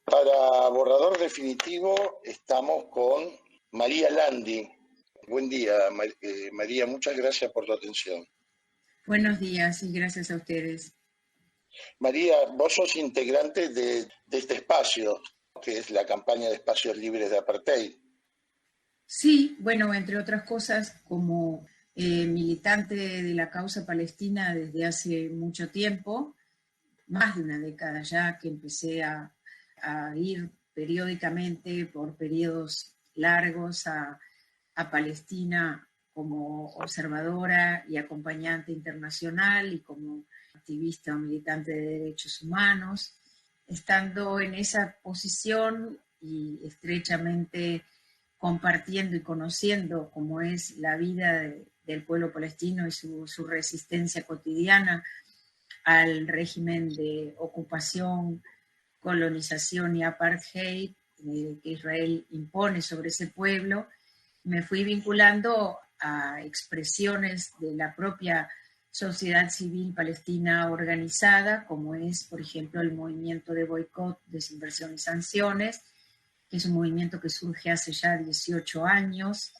Para borrador definitivo estamos con María Landi. Buen día, María, muchas gracias por tu atención. Buenos días y gracias a ustedes. María, vos sos integrante de este espacio, que es la campaña de espacios libres de apartheid. Sí, bueno, entre otras cosas, como militante de la causa palestina desde hace mucho tiempo, más de una década ya que empecé a ir periódicamente por periodos largos a Palestina como observadora y acompañante internacional y como activista o militante de derechos humanos. Estando en esa posición y estrechamente compartiendo y conociendo cómo es la vida del pueblo palestino y su resistencia cotidiana al régimen de ocupación, colonización y apartheid que Israel impone sobre ese pueblo, me fui vinculando a expresiones de la propia sociedad civil palestina organizada, como es, por ejemplo, el movimiento de boicot, desinversión y sanciones, que es un movimiento que surge hace ya 18 años,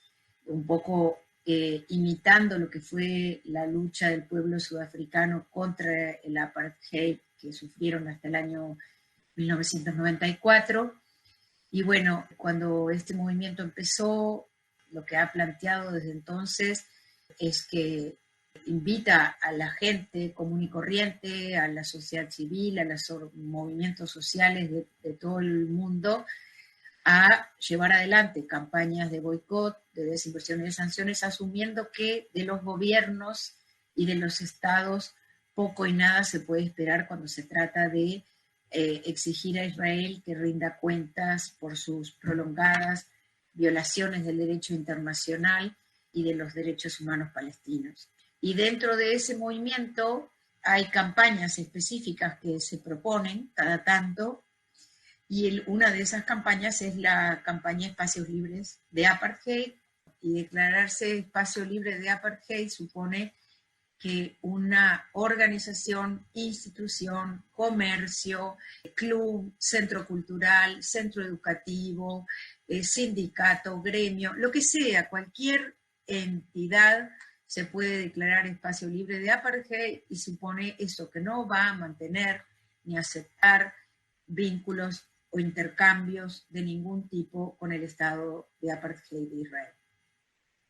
un poco imitando lo que fue la lucha del pueblo sudafricano contra el apartheid que sufrieron hasta el año 1994. Y bueno, cuando este movimiento empezó, lo que ha planteado desde entonces es que invita a la gente común y corriente, a la sociedad civil, a los movimientos sociales de todo el mundo, a llevar adelante campañas de boicot, de desinversión y de sanciones, asumiendo que de los gobiernos y de los estados poco y nada se puede esperar cuando se trata de exigir a Israel que rinda cuentas por sus prolongadas violaciones del derecho internacional y de los derechos humanos palestinos. Y dentro de ese movimiento hay campañas específicas que se proponen cada tanto, y una de esas campañas es la campaña Espacios Libres de Apartheid, y declararse espacio libre de Apartheid supone que una organización, institución, comercio, club, centro cultural, centro educativo, sindicato, gremio, lo que sea, cualquier entidad se puede declarar espacio libre de apartheid, y supone eso, que no va a mantener ni aceptar vínculos o intercambios de ningún tipo con el Estado de apartheid de Israel.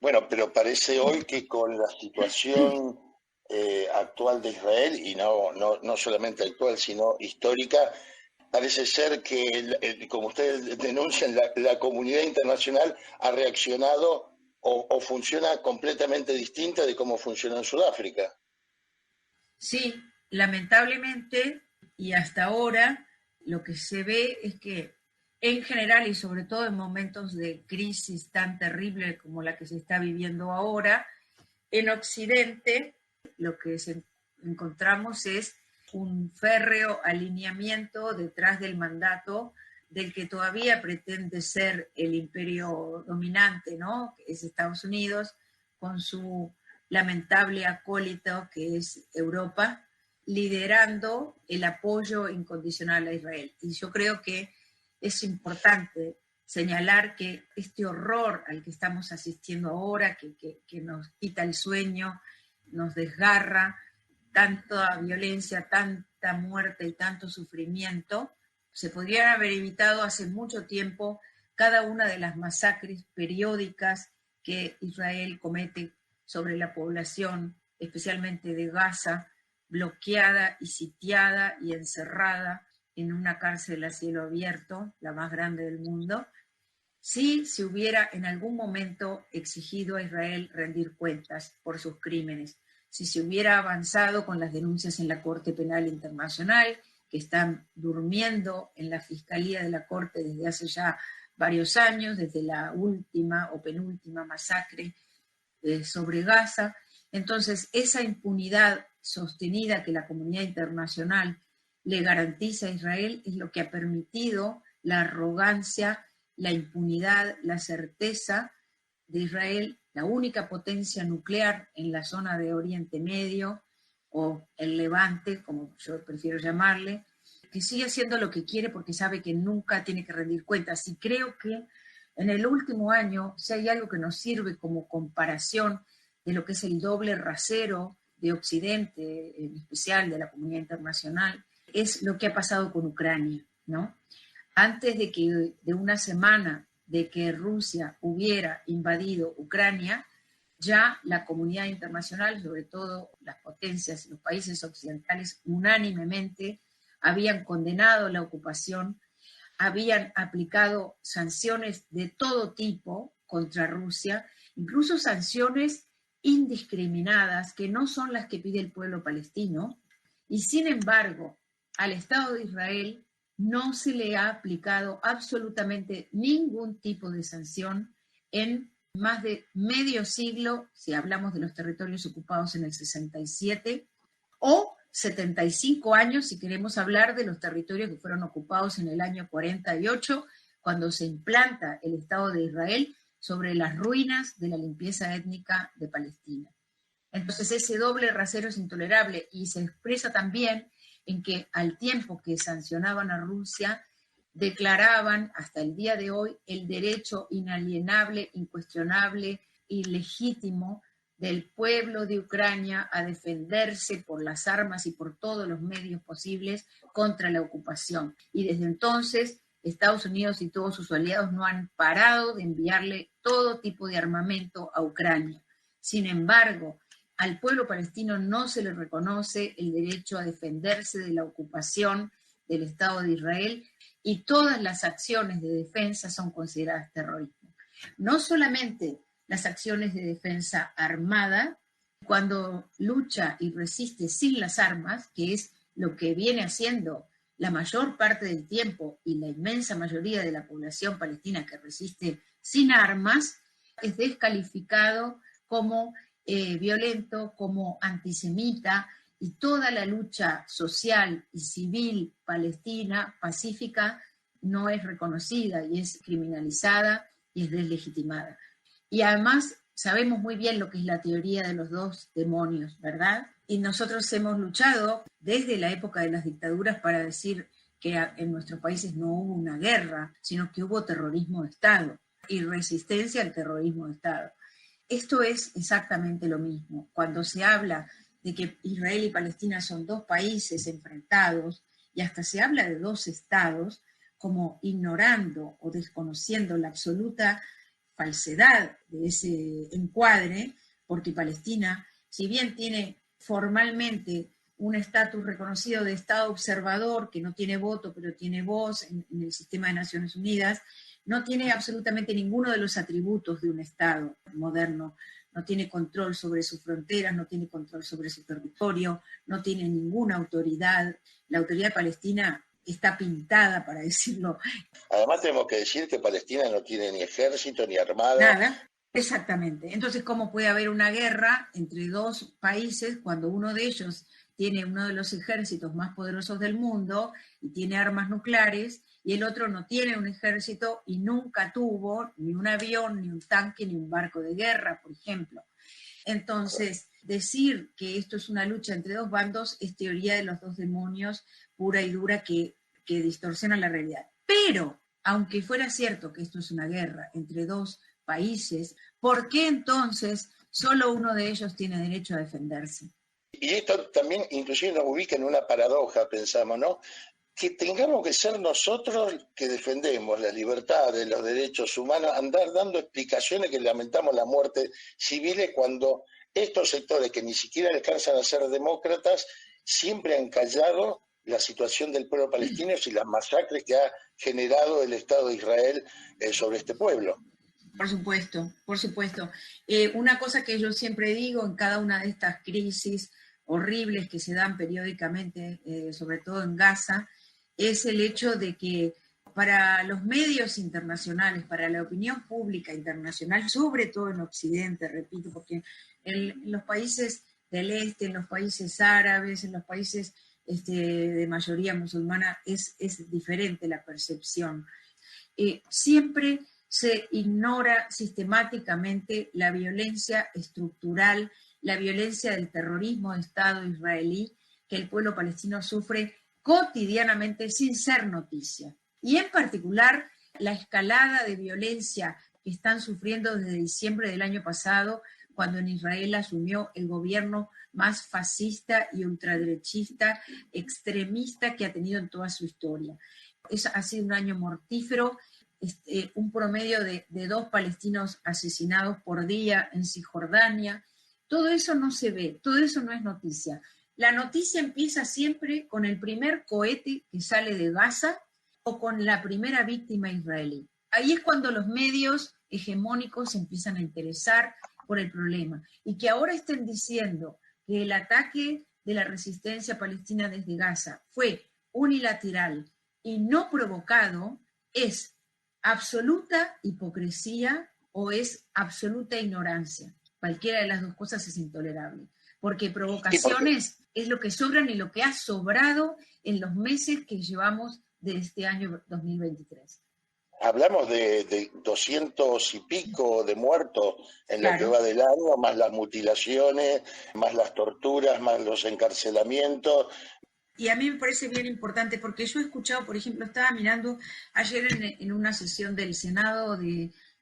Bueno, pero parece hoy que con la situación actual de Israel, y no solamente actual, sino histórica, parece ser que, como ustedes denuncian, la comunidad internacional ha reaccionado o funciona completamente distinta de cómo funcionó en Sudáfrica. Sí, lamentablemente, y hasta ahora, lo que se ve es que en general y sobre todo en momentos de crisis tan terrible como la que se está viviendo ahora, en Occidente lo que encontramos es un férreo alineamiento detrás del mandato del que todavía pretende ser el imperio dominante, ¿no? Que es Estados Unidos, con su lamentable acólito que es Europa, liderando el apoyo incondicional a Israel. Y yo creo que es importante señalar que este horror al que estamos asistiendo ahora, que nos quita el sueño, nos desgarra, tanta violencia, tanta muerte y tanto sufrimiento, se podrían haber evitado hace mucho tiempo cada una de las masacres periódicas que Israel comete sobre la población, especialmente de Gaza, bloqueada y sitiada y encerrada en una cárcel a cielo abierto, la más grande del mundo, si se hubiera en algún momento exigido a Israel rendir cuentas por sus crímenes, si se hubiera avanzado con las denuncias en la Corte Penal Internacional, que están durmiendo en la Fiscalía de la Corte desde hace ya varios años, desde la última o penúltima masacre sobre Gaza. Entonces, esa impunidad sostenida que la comunidad internacional le garantiza a Israel es lo que ha permitido la arrogancia, la impunidad, la certeza de Israel, la única potencia nuclear en la zona de Oriente Medio, o el Levante, como yo prefiero llamarle, que sigue haciendo lo que quiere porque sabe que nunca tiene que rendir cuentas. Y creo que en el último año, si hay algo que nos sirve como comparación de lo que es el doble rasero de Occidente, en especial de la comunidad internacional, es lo que ha pasado con Ucrania, ¿no? Antes de una semana de que Rusia hubiera invadido Ucrania, ya la comunidad internacional, sobre todo las potencias y los países occidentales, unánimemente habían condenado la ocupación, habían aplicado sanciones de todo tipo contra Rusia, incluso sanciones indiscriminadas que no son las que pide el pueblo palestino, y sin embargo al Estado de Israel no se le ha aplicado absolutamente ningún tipo de sanción en más de medio siglo, si hablamos de los territorios ocupados en el 67, o 75 años si queremos hablar de los territorios que fueron ocupados en el año 48, cuando se implanta el Estado de Israel sobre las ruinas de la limpieza étnica de Palestina. Entonces ese doble rasero es intolerable y se expresa también en que al tiempo que sancionaban a Rusia, declaraban hasta el día de hoy el derecho inalienable, incuestionable y legítimo del pueblo de Ucrania a defenderse por las armas y por todos los medios posibles contra la ocupación. Y desde entonces Estados Unidos y todos sus aliados no han parado de enviarle todo tipo de armamento a Ucrania. Sin embargo, al pueblo palestino no se le reconoce el derecho a defenderse de la ocupación del Estado de Israel y todas las acciones de defensa son consideradas terrorismo. No solamente las acciones de defensa armada, cuando lucha y resiste sin las armas, que es lo que viene haciendo la mayor parte del tiempo y la inmensa mayoría de la población palestina que resiste sin armas, es descalificado como violento, como antisemita, y toda la lucha social y civil palestina pacífica no es reconocida y es criminalizada y es deslegitimada. Y además sabemos muy bien lo que es la teoría de los dos demonios, ¿verdad? Y nosotros hemos luchado desde la época de las dictaduras para decir que en nuestros países no hubo una guerra, sino que hubo terrorismo de Estado y resistencia al terrorismo de Estado. Esto es exactamente lo mismo. Cuando se habla de que Israel y Palestina son dos países enfrentados y hasta se habla de dos estados, como ignorando o desconociendo la absoluta falsedad de ese encuadre, porque Palestina, si bien tiene formalmente un estatus reconocido de Estado observador, que no tiene voto, pero tiene voz en el sistema de Naciones Unidas, no tiene absolutamente ninguno de los atributos de un Estado moderno. No tiene control sobre sus fronteras, no tiene control sobre su territorio, no tiene ninguna autoridad. La autoridad palestina está pintada, para decirlo. Además tenemos que decir que Palestina no tiene ni ejército ni armada. Nada, exactamente. Entonces, ¿cómo puede haber una guerra entre dos países cuando uno de ellos tiene uno de los ejércitos más poderosos del mundo y tiene armas nucleares, y el otro no tiene un ejército y nunca tuvo ni un avión, ni un tanque, ni un barco de guerra, por ejemplo? Entonces, decir que esto es una lucha entre dos bandos es teoría de los dos demonios pura y dura que distorsiona la realidad. Pero, aunque fuera cierto que esto es una guerra entre dos países, ¿por qué entonces solo uno de ellos tiene derecho a defenderse? Y esto también inclusive nos ubica en una paradoja, pensamos, ¿no? Que tengamos que ser nosotros que defendemos las libertades, los derechos humanos, andar dando explicaciones que lamentamos la muerte civiles cuando estos sectores que ni siquiera alcanzan a ser demócratas siempre han callado la situación del pueblo palestino y las masacres que ha generado el Estado de Israel sobre este pueblo. Por supuesto, por supuesto. Una cosa que yo siempre digo en cada una de estas crisis horribles que se dan periódicamente, sobre todo en Gaza, es el hecho de que para los medios internacionales, para la opinión pública internacional, sobre todo en Occidente, repito, porque en los países del este, en los países árabes, en los países de mayoría musulmana, es diferente la percepción. Siempre se ignora sistemáticamente la violencia estructural, la violencia del terrorismo de Estado israelí que el pueblo palestino sufre cotidianamente sin ser noticia. Y en particular la escalada de violencia que están sufriendo desde diciembre del año pasado, cuando en Israel asumió el gobierno más fascista y ultraderechista, extremista que ha tenido en toda su historia. Ha sido un año mortífero, un promedio de 2 palestinos asesinados por día en Cisjordania. Todo eso no se ve, todo eso no es noticia. La noticia empieza siempre con el primer cohete que sale de Gaza o con la primera víctima israelí. Ahí es cuando los medios hegemónicos se empiezan a interesar por el problema. Y que ahora estén diciendo que el ataque de la resistencia palestina desde Gaza fue unilateral y no provocado, es absoluta hipocresía o es absoluta ignorancia. Cualquiera de las dos cosas es intolerable, porque provocaciones es lo que sobran y lo que ha sobrado en los meses que llevamos de este año 2023. Hablamos de 200 y pico de muertos en lo que va del año, más las mutilaciones, más las torturas, más los encarcelamientos. Y a mí me parece bien importante, porque yo he escuchado, por ejemplo, estaba mirando ayer en una sesión del Senado,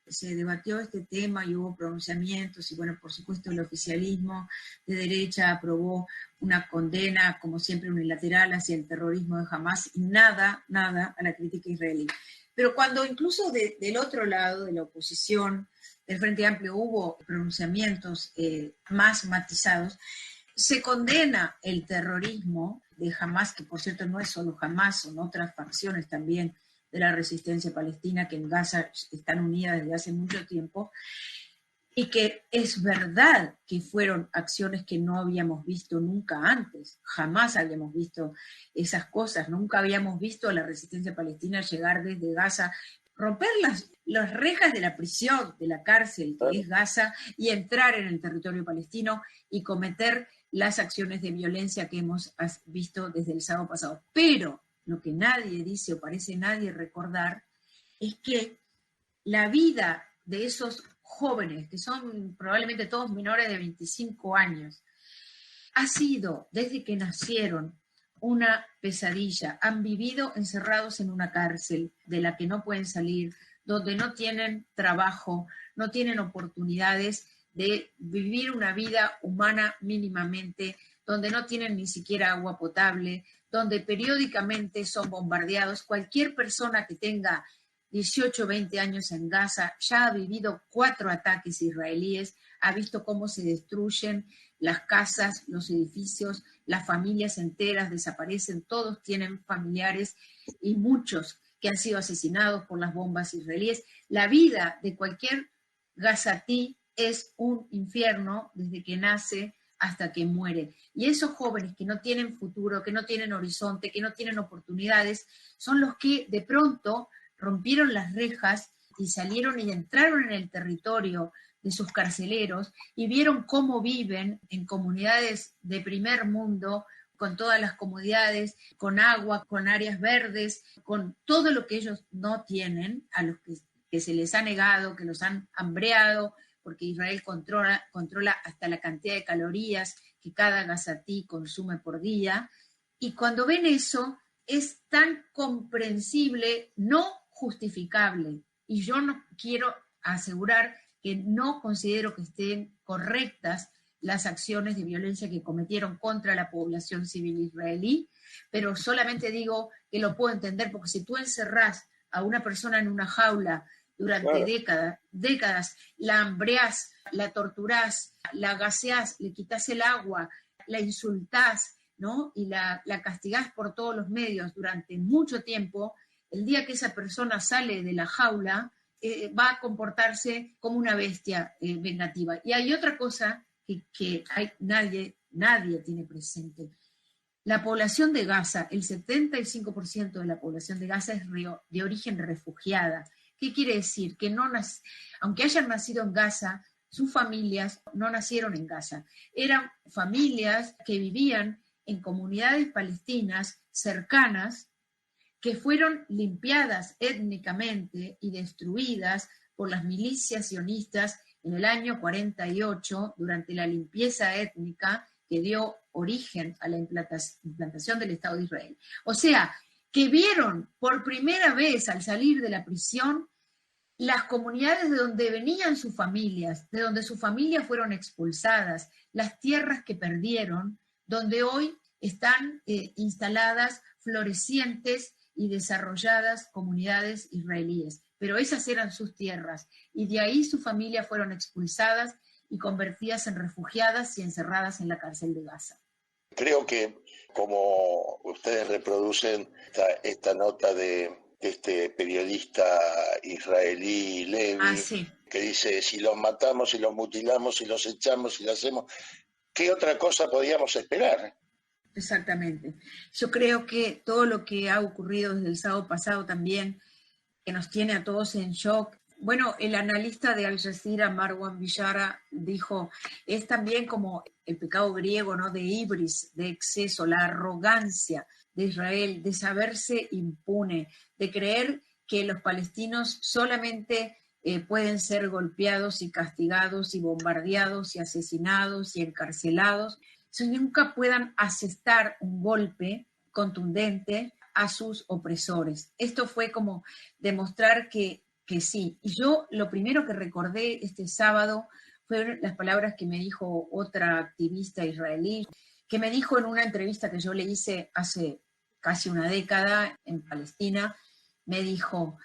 se debatió este tema y hubo pronunciamientos, y bueno, por supuesto el oficialismo de derecha aprobó una condena, como siempre, unilateral hacia el terrorismo de Hamás, y nada a la crítica israelí. Pero cuando incluso del otro lado, de la oposición, del Frente Amplio, hubo pronunciamientos más matizados, se condena el terrorismo de Hamás, que por cierto no es solo Hamás, son otras facciones también de la resistencia palestina que en Gaza están unidas desde hace mucho tiempo, y que es verdad que fueron acciones que no habíamos visto nunca antes, jamás habíamos visto esas cosas, nunca habíamos visto a la resistencia palestina llegar desde Gaza, romper las rejas de la prisión, de la cárcel que es Gaza, y entrar en el territorio palestino y cometer las acciones de violencia que hemos visto desde el sábado pasado. Pero lo que nadie dice o parece nadie recordar es que la vida de esos jóvenes, que son probablemente todos menores de 25 años, ha sido, desde que nacieron, una pesadilla. Han vivido encerrados en una cárcel de la que no pueden salir, donde no tienen trabajo, no tienen oportunidades de vivir una vida humana mínimamente, donde no tienen ni siquiera agua potable, donde periódicamente son bombardeados. Cualquier persona que tenga 18 o 20 años en Gaza ya ha vivido 4 ataques israelíes, ha visto cómo se destruyen las casas, los edificios, las familias enteras desaparecen, todos tienen familiares y muchos que han sido asesinados por las bombas israelíes. La vida de cualquier gazatí es un infierno desde que nace hasta que muere. Y esos jóvenes que no tienen futuro, que no tienen horizonte, que no tienen oportunidades, son los que de pronto rompieron las rejas y salieron y entraron en el territorio de sus carceleros y vieron cómo viven en comunidades de primer mundo, con todas las comodidades, con agua, con áreas verdes, con todo lo que ellos no tienen, a los que se les ha negado, que los han hambreado, porque Israel controla hasta la cantidad de calorías que cada gazatí consume por día. Y cuando ven eso, es tan comprensible, no justificable. Y yo no quiero asegurar que no considero que estén correctas las acciones de violencia que cometieron contra la población civil israelí, pero solamente digo que lo puedo entender, porque si tú encerrás a una persona en una jaula durante décadas, la hambreás, la torturás, la gaseás, le quitas el agua, la insultás, ¿no? Y la castigás por todos los medios durante mucho tiempo, el día que esa persona sale de la jaula, va a comportarse como una bestia vengativa. Y hay otra cosa que nadie tiene presente. La población de Gaza, el 75% de la población de Gaza es de origen refugiada. ¿Qué quiere decir? Que aunque hayan nacido en Gaza, sus familias no nacieron en Gaza. Eran familias que vivían en comunidades palestinas cercanas, que fueron limpiadas étnicamente y destruidas por las milicias sionistas en el año 48, durante la limpieza étnica que dio origen a la implantación del Estado de Israel. O sea, que vieron por primera vez al salir de la prisión las comunidades de donde venían sus familias, de donde sus familias fueron expulsadas, las tierras que perdieron, donde hoy están instaladas florecientes y desarrolladas comunidades israelíes. Pero esas eran sus tierras y de ahí sus familias fueron expulsadas y convertidas en refugiadas y encerradas en la cárcel de Gaza. Creo que como ustedes reproducen esta nota de este periodista israelí Levi, sí, que dice, si los matamos, si los mutilamos, si los echamos, si lo hacemos, ¿qué otra cosa podíamos esperar? Exactamente. Yo creo que todo lo que ha ocurrido desde el sábado pasado también, que nos tiene a todos en shock. Bueno, el analista de Al Jazeera, Marwan Bishara, dijo, es también como el pecado griego, ¿no? De ibris, de exceso, la arrogancia de Israel, de saberse impune, de creer que los palestinos solamente pueden ser golpeados y castigados y bombardeados y asesinados y encarcelados, si nunca puedan asestar un golpe contundente a sus opresores. Esto fue como demostrar que sí. Y yo lo primero que recordé este sábado fueron las palabras que me dijo otra activista israelí, que me dijo en una entrevista que yo le hice hace casi una década en Palestina, me dijo,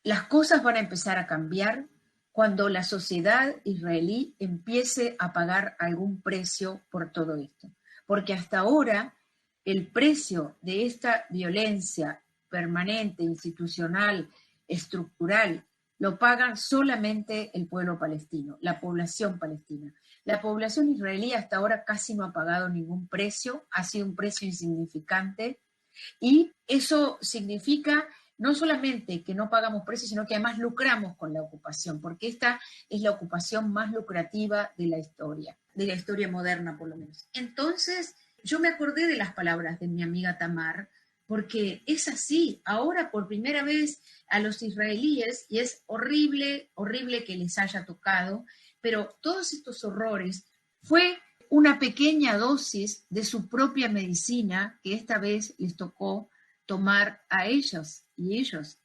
las cosas van a empezar a cambiar cuando la sociedad israelí empiece a pagar algún precio por todo esto. Porque hasta ahora el precio de esta violencia permanente, institucional, estructural, lo paga solamente el pueblo palestino, la población palestina. La población israelí hasta ahora casi no ha pagado ningún precio, ha sido un precio insignificante, y eso significa no solamente que no pagamos precios, sino que además lucramos con la ocupación, porque esta es la ocupación más lucrativa de la historia moderna por lo menos. Entonces, yo me acordé de las palabras de mi amiga Tamar, porque es así, ahora por primera vez a los israelíes, y es horrible, horrible que les haya tocado, pero todos estos horrores fue una pequeña dosis de su propia medicina que esta vez les tocó tomar a ellos y ellos.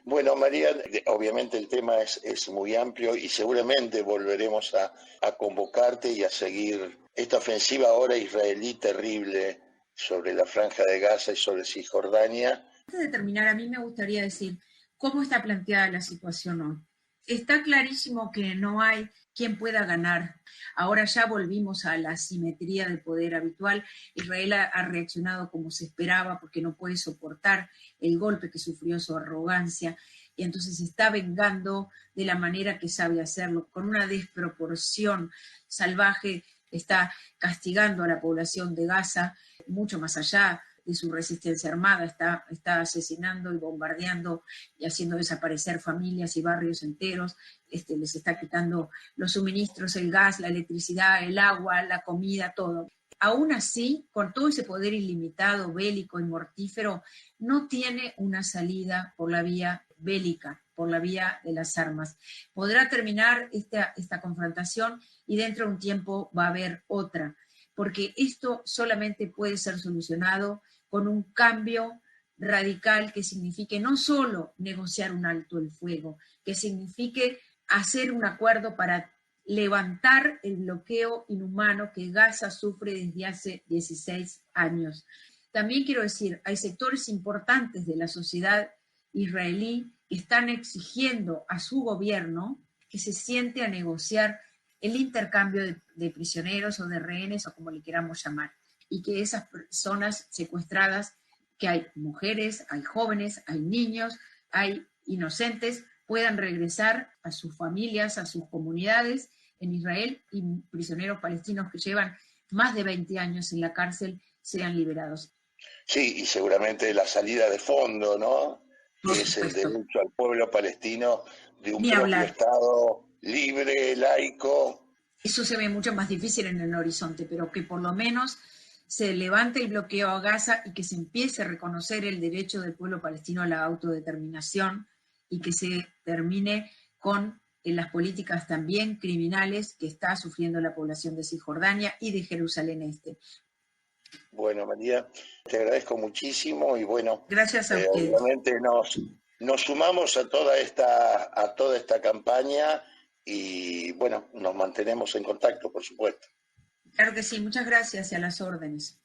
Bueno, María, obviamente el tema es muy amplio y seguramente volveremos a convocarte y a seguir esta ofensiva ahora israelí terrible sobre la Franja de Gaza y sobre Cisjordania. Antes de terminar, a mí me gustaría decir cómo está planteada la situación hoy. Está clarísimo que no hay quien pueda ganar. Ahora ya volvimos a la simetría de poder habitual. Israel ha reaccionado como se esperaba porque no puede soportar el golpe que sufrió su arrogancia y entonces se está vengando de la manera que sabe hacerlo, con una desproporción salvaje. Está castigando a la población de Gaza, mucho más allá de su resistencia armada, está asesinando y bombardeando y haciendo desaparecer familias y barrios enteros, les está quitando los suministros, el gas, la electricidad, el agua, la comida, todo. Aún así, con todo ese poder ilimitado, bélico y mortífero, no tiene una salida por la vía bélica, por la vía de las armas. Podrá terminar esta confrontación y dentro de un tiempo va a haber otra, porque esto solamente puede ser solucionado con un cambio radical que signifique no solo negociar un alto el fuego, que signifique hacer un acuerdo para levantar el bloqueo inhumano que Gaza sufre desde hace 16 años. También quiero decir, hay sectores importantes de la sociedad israelí que están exigiendo a su gobierno que se siente a negociar el intercambio de prisioneros o de rehenes o como le queramos llamar, y que esas personas secuestradas, que hay mujeres, hay jóvenes, hay niños, hay inocentes, puedan regresar a sus familias, a sus comunidades en Israel, y prisioneros palestinos que llevan más de 20 años en la cárcel sean liberados. Sí, y seguramente la salida de fondo, ¿no? Que es el derecho al pueblo palestino de un propio Estado libre, laico. Eso se ve mucho más difícil en el horizonte, pero que por lo menos se levante el bloqueo a Gaza y que se empiece a reconocer el derecho del pueblo palestino a la autodeterminación y que se termine con en las políticas también criminales que está sufriendo la población de Cisjordania y de Jerusalén Este. Bueno, María, te agradezco muchísimo y bueno, Gracias a ustedes. obviamente nos sumamos a toda esta campaña y bueno, nos mantenemos en contacto, por supuesto. Claro que sí, muchas gracias y a las órdenes.